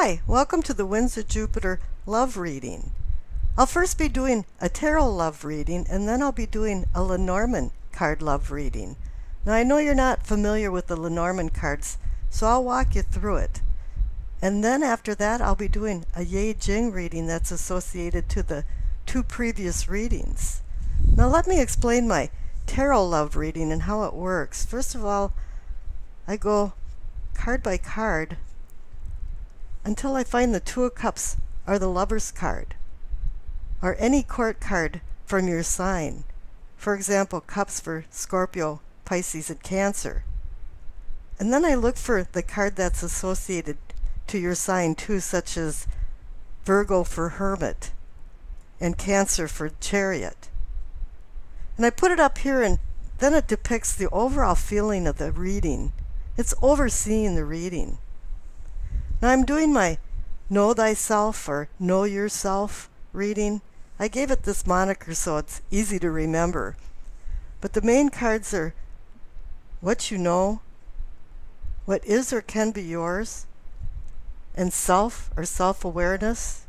Hi, welcome to the Winds of Jupiter love reading. I'll first be doing a tarot love reading, and then I'll be doing a Lenormand card love reading. Now I know you're not familiar with the Lenormand cards, so I'll walk you through it. And then after that I'll be doing a I Ching reading that's associated to the two previous readings. Now let me explain my tarot love reading and how it works. First of all, I go card by card until I find the Two of Cups or the Lover's card, or any court card from your sign. For example, Cups for Scorpio, Pisces, and Cancer. And then I look for the card that's associated to your sign too, such as Virgo for Hermit and Cancer for Chariot. And I put it up here, and then it depicts the overall feeling of the reading. It's overseeing the reading. Now I'm doing my Know Thyself or Know Yourself reading. I gave it this moniker so it's easy to remember. But the main cards are What You Know, What Is or Can Be Yours, and Self or Self-Awareness,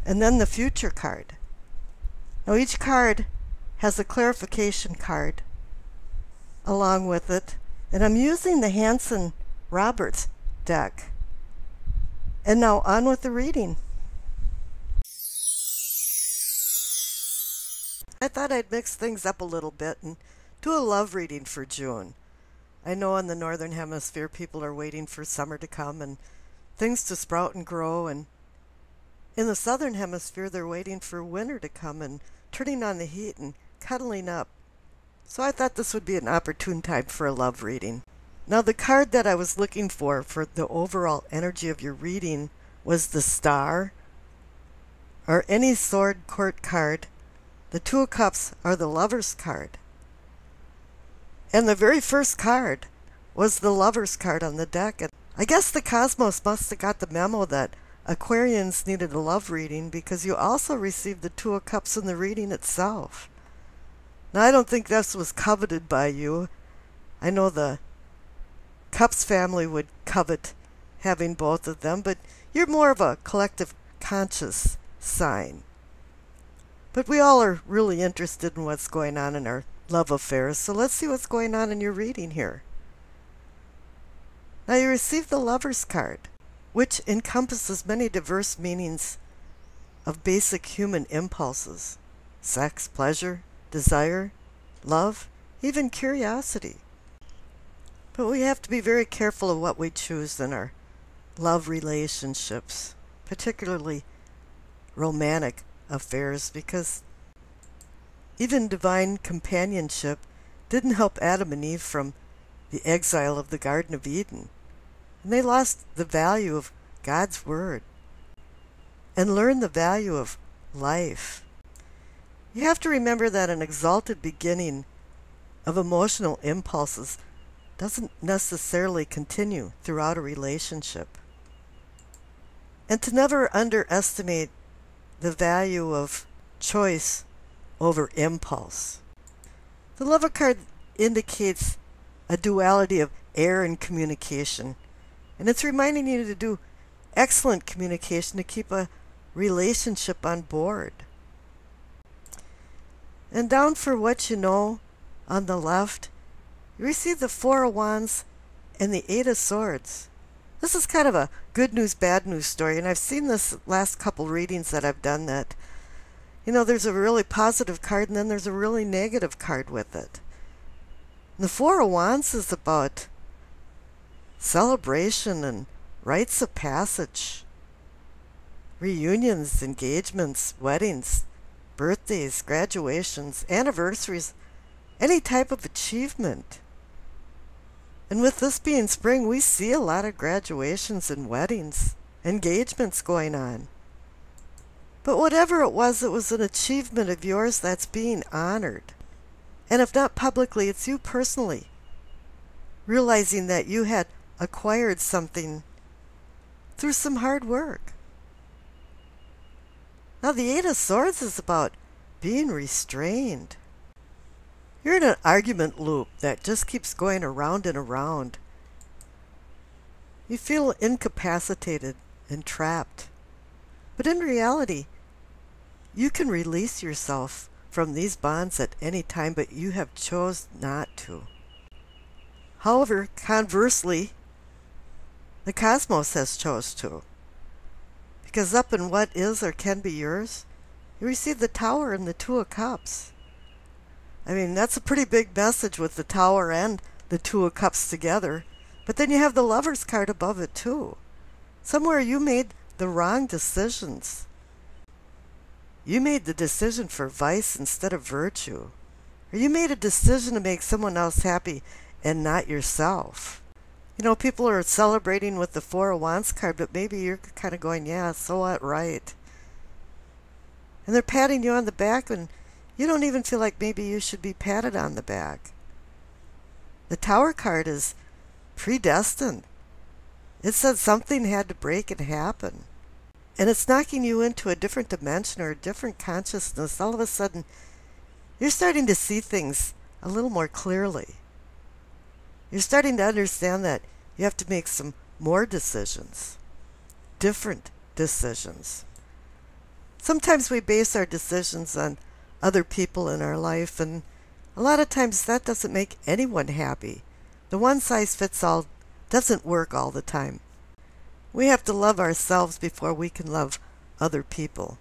and then the Future card. Now each card has a clarification card along with it, and I'm using the Hanson-Roberts deck. And now on with the reading. I thought I'd mix things up a little bit and do a love reading for June. I know in the Northern Hemisphere people are waiting for summer to come and things to sprout and grow, and in the Southern Hemisphere they're waiting for winter to come and turning on the heat and cuddling up. So I thought this would be an opportune time for a love reading. Now the card that I was looking for the overall energy of your reading was the Star, or any sword court card. The Two of Cups are the Lover's card. And the very first card was the Lover's card on the deck. And I guess the cosmos must have got the memo that Aquarians needed a love reading, because you also received the Two of Cups in the reading itself. Now I don't think this was coveted by you. I know the Cups family would covet having both of them, but you're more of a collective conscious sign. But we all are really interested in what's going on in our love affairs, so let's see what's going on in your reading here. Now you received the Lover's card, which encompasses many diverse meanings of basic human impulses: sex, pleasure, desire, love, even curiosity. But we have to be very careful of what we choose in our love relationships, particularly romantic affairs, because even divine companionship didn't help Adam and Eve from the exile of the Garden of Eden. And they lost the value of God's Word and learned the value of life. You have to remember that an exalted beginning of emotional impulses doesn't necessarily continue throughout a relationship. And to never underestimate the value of choice over impulse. The Lover card indicates a duality of air and communication, and it's reminding you to do excellent communication to keep a relationship on board. And down for What You Know on the left, you receive the Four of Wands and the Eight of Swords. This is kind of a good news, bad news story, and I've seen this last couple readings that I've done that, there's a really positive card and then there's a really negative card with it. And the Four of Wands is about celebration and rites of passage, reunions, engagements, weddings, birthdays, graduations, anniversaries, any type of achievement. And with this being spring, we see a lot of graduations and weddings, engagements going on. But whatever it was an achievement of yours that's being honored. And if not publicly, it's you personally, realizing that you had acquired something through some hard work. Now the Eight of Swords is about being restrained. You're in an argument loop that just keeps going around and around. You feel incapacitated and trapped. But in reality, you can release yourself from these bonds at any time, but you have chose not to. However, conversely, the cosmos has chose to. Because up in what is or can be yours, you receive the Tower and the Two of Cups. I mean, that's a pretty big message with the Tower and the Two of Cups together. But then you have the Lover's card above it too. Somewhere you made the wrong decisions. You made the decision for vice instead of virtue. Or you made a decision to make someone else happy and not yourself. You know, people are celebrating with the Four of Wands card, but maybe you're kind of going, yeah, so what, right? And they're patting you on the back and you don't even feel like maybe you should be patted on the back. The Tower card is predestined. It said something had to break and happen. And it's knocking you into a different dimension or a different consciousness. All of a sudden, you're starting to see things a little more clearly. You're starting to understand that you have to make some more decisions. Different decisions. Sometimes we base our decisions on other people in our life, and a lot of times that doesn't make anyone happy. The one-size-fits-all doesn't work all the time. We have to love ourselves before we can love other people.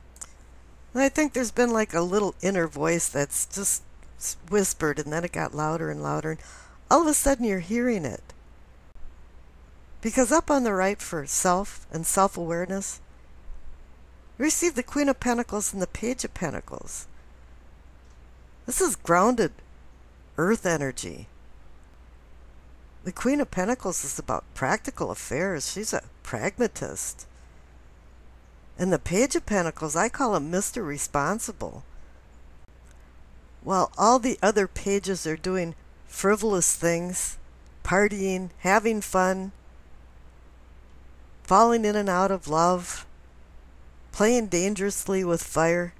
And I think there's been like a little inner voice that's just whispered, and then it got louder and louder, and all of a sudden you're hearing it. Because up on the right for self and self-awareness, you receive the Queen of Pentacles and the Page of Pentacles. This is grounded earth energy. The Queen of Pentacles is about practical affairs. She's a pragmatist. And the Page of Pentacles, I call him Mr. Responsible. While all the other pages are doing frivolous things, partying, having fun, falling in and out of love, playing dangerously with fire,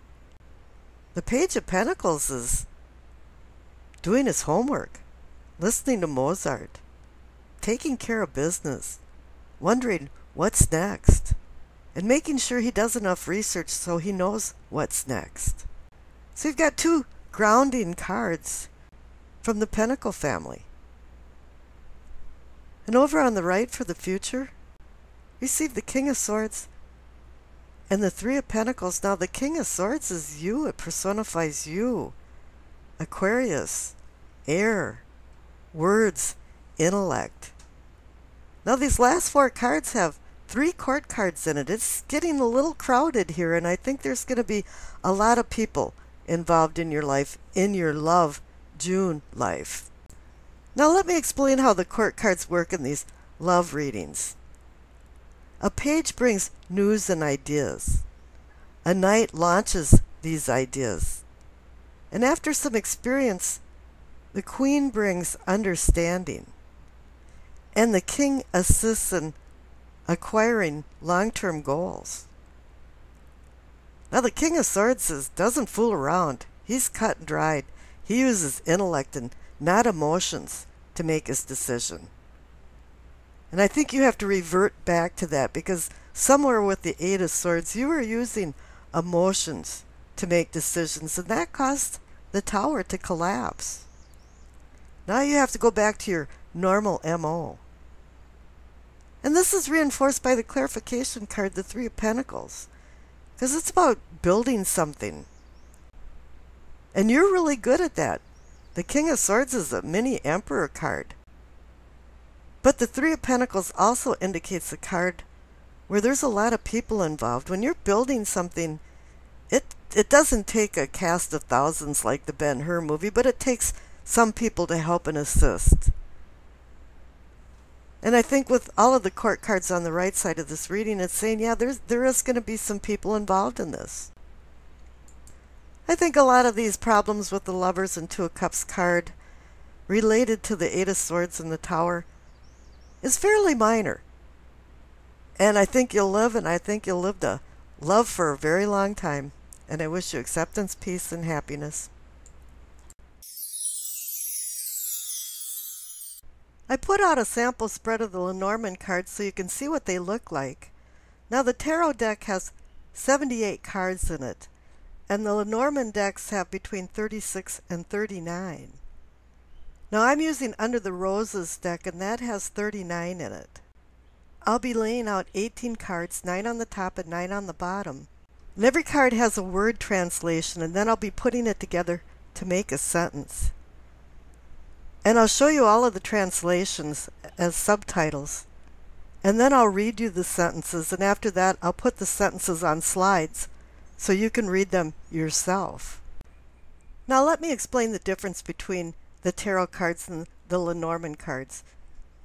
the Page of Pentacles is doing his homework, listening to Mozart, taking care of business, wondering what's next, and making sure he does enough research so he knows what's next. So you've got two grounding cards from the Pentacle family. And over on the right for the future, receive the King of Swords and the Three of Pentacles. Now the King of Swords is you. It personifies you. Aquarius, air, words, intellect. Now these last four cards have 3 court cards in it. It's getting a little crowded here, and I think there's going to be a lot of people involved in your life, in your love June life. Now let me explain how the court cards work in these love readings. A page brings news and ideas. A knight launches these ideas. And after some experience, the queen brings understanding. And the king assists in acquiring long-term goals. Now the King of Swords doesn't fool around. He's cut and dried. He uses intellect and not emotions to make his decision. And I think you have to revert back to that, because somewhere with the Eight of Swords, you were using emotions to make decisions, and that caused the Tower to collapse. Now you have to go back to your normal MO. And this is reinforced by the clarification card, the Three of Pentacles, because it's about building something. And you're really good at that. The King of Swords is a mini Emperor card. But the Three of Pentacles also indicates a card where there's a lot of people involved. When you're building something, it doesn't take a cast of thousands like the Ben-Hur movie, but it takes some people to help and assist. And I think with all of the court cards on the right side of this reading, it's saying, yeah, there is going to be some people involved in this. I think a lot of these problems with the Lovers and Two of Cups card related to the Eight of Swords and the Tower is fairly minor. And I think you'll live, and I think you'll live to love for a very long time. And I wish you acceptance, peace, and happiness. I put out a sample spread of the Lenormand cards so you can see what they look like. Now the tarot deck has 78 cards in it, and the Lenormand decks have between 36 and 39. Now I'm using Under the Roses deck, and that has 39 in it. I'll be laying out 18 cards, 9 on the top and 9 on the bottom. And every card has a word translation, and then I'll be putting it together to make a sentence. And I'll show you all of the translations as subtitles. And then I'll read you the sentences, and after that I'll put the sentences on slides so you can read them yourself. Now let me explain the difference between the tarot cards and the Lenormand cards.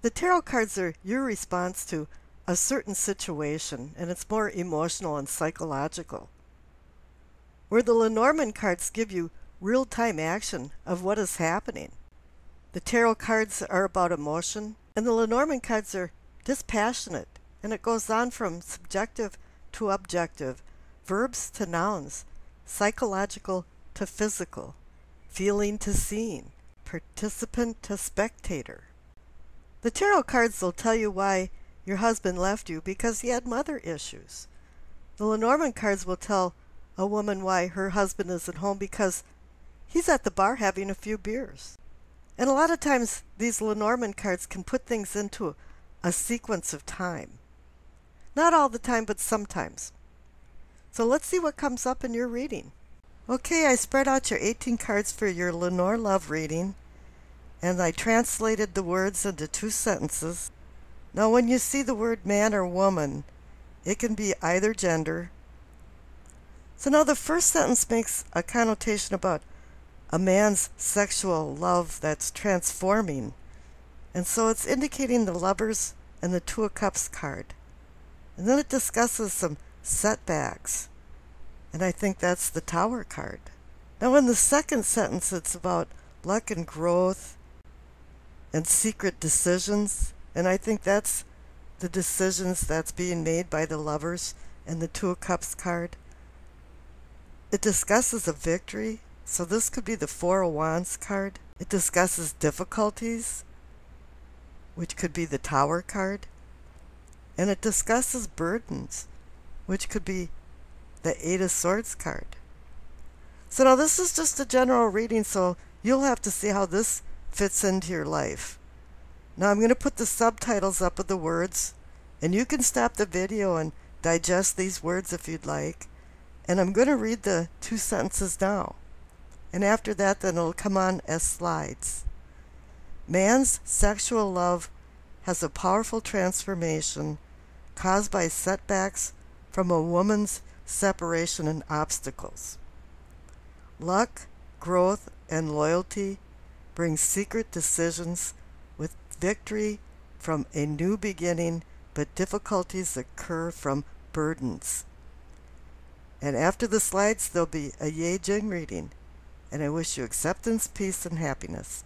The tarot cards are your response to a certain situation, and it's more emotional and psychological. Where the Lenormand cards give you real-time action of what is happening. The tarot cards are about emotion, and the Lenormand cards are dispassionate, and it goes on from subjective to objective, verbs to nouns, psychological to physical, feeling to seeing, participant to spectator. The tarot cards will tell you why your husband left you because he had mother issues. The Lenormand cards will tell a woman why her husband isn't home because he's at the bar having a few beers. And a lot of times these Lenormand cards can put things into a sequence of time. Not all the time, but sometimes. So let's see what comes up in your reading. Okay, I spread out your 18 cards for your Lenore love reading, and I translated the words into 2 sentences. Now when you see the word man or woman, it can be either gender. So now the first sentence makes a connotation about a man's sexual love that's transforming. And so it's indicating the Lovers and the Two of Cups card. And then it discusses some setbacks. And I think that's the Tower card. Now in the second sentence, it's about luck and growth and secret decisions. And I think that's the decisions that's being made by the Lovers and the Two of Cups card. It discusses a victory. So this could be the Four of Wands card. It discusses difficulties, which could be the Tower card. And it discusses burdens, which could be the Eight of Swords card. So now this is just a general reading, so you'll have to see how this fits into your life. Now I'm going to put the subtitles up with the words, and you can stop the video and digest these words if you'd like. And I'm going to read the 2 sentences now. And after that, then it'll come on as slides. Man's sexual love has a powerful transformation caused by setbacks from a woman's separation and obstacles. Luck, growth, and loyalty bring secret decisions with victory from a new beginning, but difficulties occur from burdens. And after the slides, there'll be a I Ching reading. And I wish you acceptance, peace, and happiness.